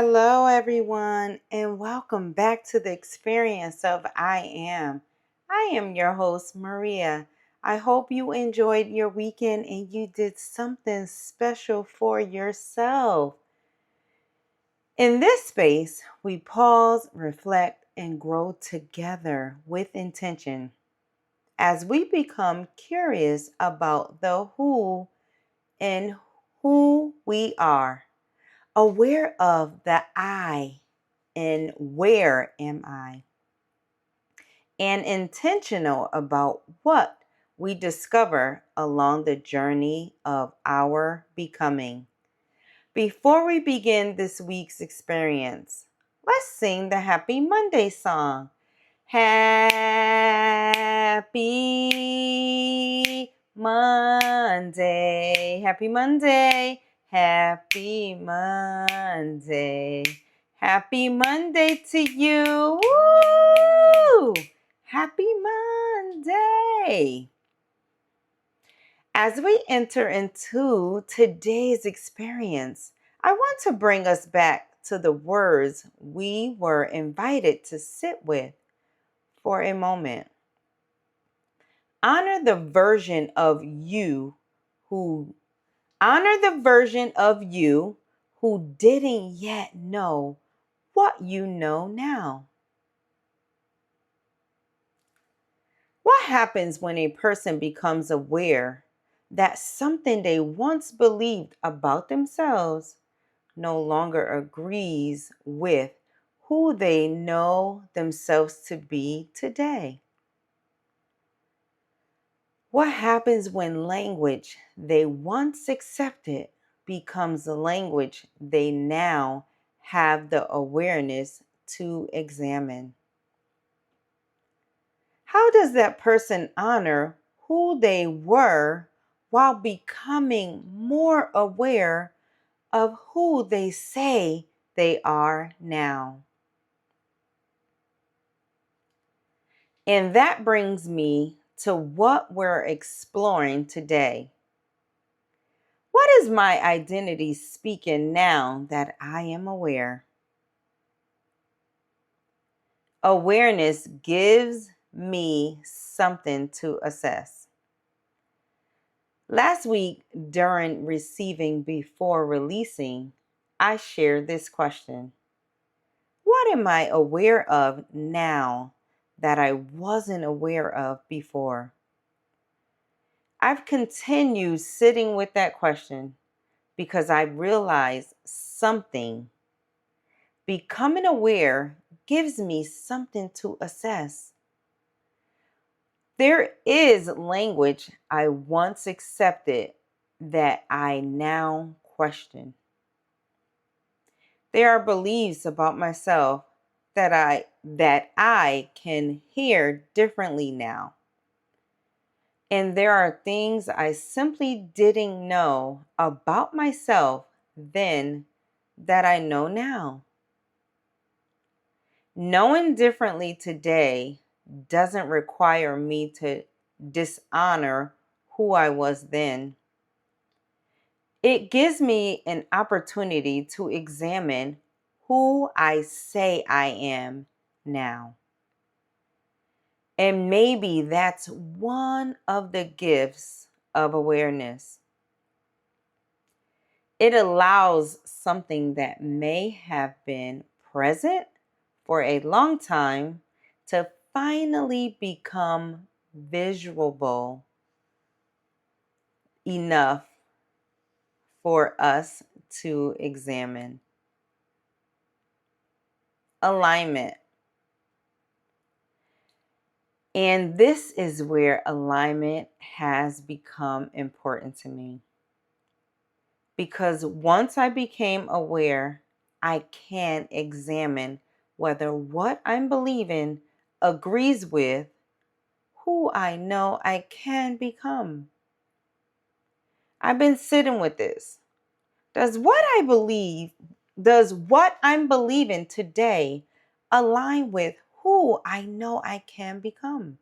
Hello, everyone, and welcome back to the experience of I Am. I am your host, Maria. I hope you enjoyed your weekend and you did something special for yourself. In this space, we pause, reflect, and grow together with intention as we become curious about the who and who we are, aware of the I and where am I, and intentional about what we discover along the journey of our becoming. Before we begin this week's experience, let's sing the Happy Monday song. Happy Monday. Happy Monday. Happy Monday. Happy Monday to you. Woo! Happy Monday. As we enter into today's experience, I want to bring us back to the words we were invited to sit with for a moment. Honor the version of you who didn't yet know what you know now. What happens when a person becomes aware that something they once believed about themselves no longer agrees with who they know themselves to be today? What happens when language they once accepted becomes the language they now have the awareness to examine? How does that person honor who they were while becoming more aware of who they say they are now? And that brings me to what we're exploring today. What is my identity speaking now that I am aware? Awareness gives me something to assess. Last week, during receiving before releasing, I shared this question. What am I aware of now that I wasn't aware of before? I've continued sitting with that question because I realized something. Becoming aware gives me something to assess. There is language I once accepted that I now question. There are beliefs about myself that I can hear differently now. And there are things I simply didn't know about myself then that I know now. Knowing differently today doesn't require me to dishonor who I was then. It gives me an opportunity to examine who I say I am now. And maybe that's one of the gifts of awareness. It allows something that may have been present for a long time to finally become visual enough for us to examine. Alignment. And this is where alignment has become important to me. Because once I became aware, I can examine whether what I'm believing agrees with who I know I can become. I've been sitting with this. Does what I'm believing today align with who I know I can become?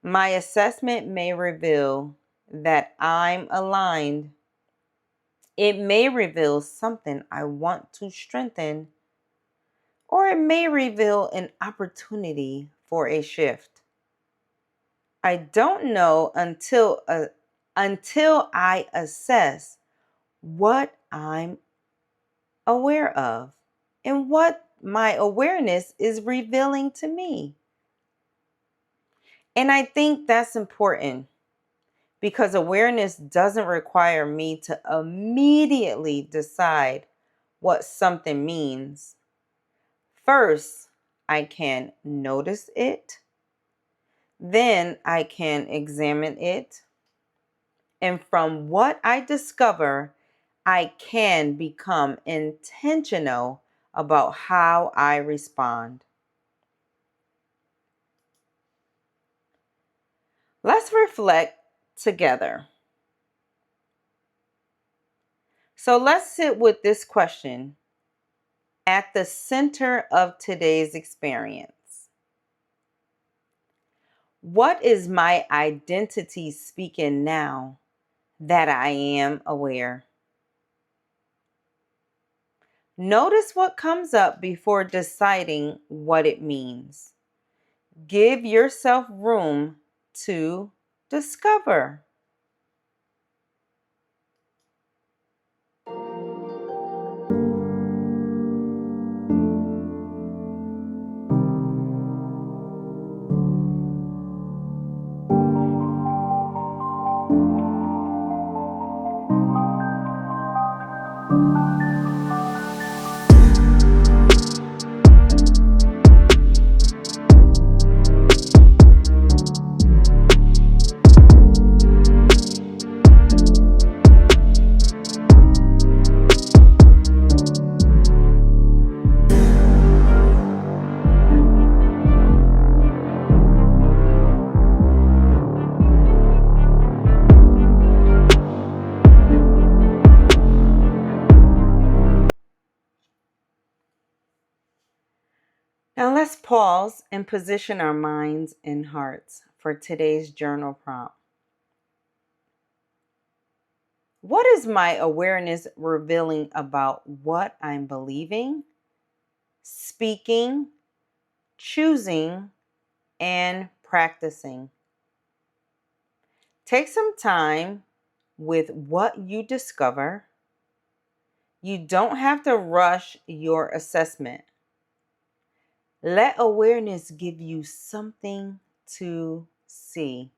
My assessment may reveal that I'm aligned It may reveal something I want to strengthen, or it may reveal an opportunity for a shift. I don't know until I assess what I'm aware of and what my awareness is revealing to me. And I think that's important because awareness doesn't require me to immediately decide what something means. First, I can notice it, then I can examine it, and from what I discover, I can become intentional about how I respond. Let's reflect together. So let's sit with this question at the center of today's experience. What is my identity speaking now that I am aware? Notice what comes up before deciding what it means. Give yourself room to discover. Now let's pause and position our minds and hearts for today's journal prompt. What is my awareness revealing about what I'm believing, speaking, choosing, and practicing? Take some time with what you discover. You don't have to rush your assessment. Let awareness give you something to see.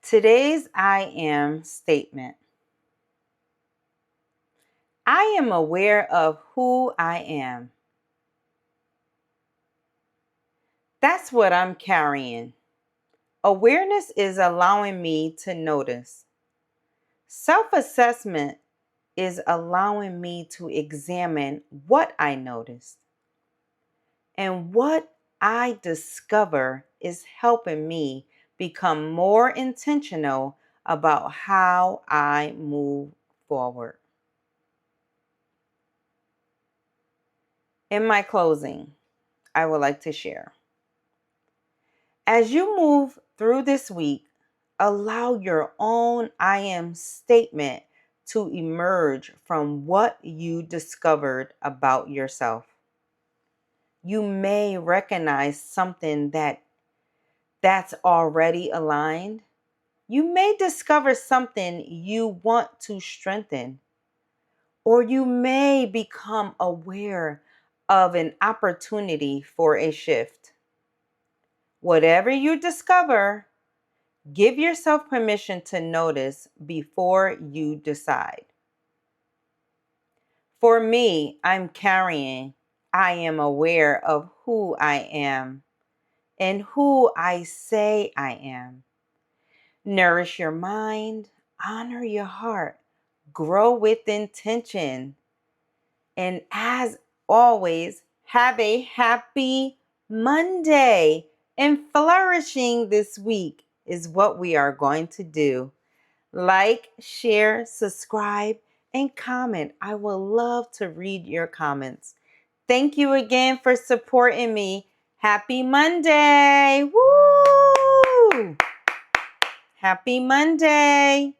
Today's I am statement. I am aware of who I am. That's what I'm carrying. Awareness is allowing me to notice. Self-assessment is allowing me to examine what I noticed. And what I discover is helping me become more intentional about how I move forward. In my closing, I would like to share. As you move through this week, allow your own I am statement to emerge from what you discovered about yourself. You may recognize something that's already aligned, You may discover something you want to strengthen, or you may become aware of an opportunity for a shift. Whatever you discover, give yourself permission to notice before you decide. For me, I am aware of who I am and who I say I am. Nourish your mind, honor your heart, grow with intention. And as always, have a happy Monday. And flourishing this week is what we are going to do. Like, share, subscribe, and comment. I will love to read your comments. Thank you again for supporting me. Happy Monday. Woo! Happy Monday.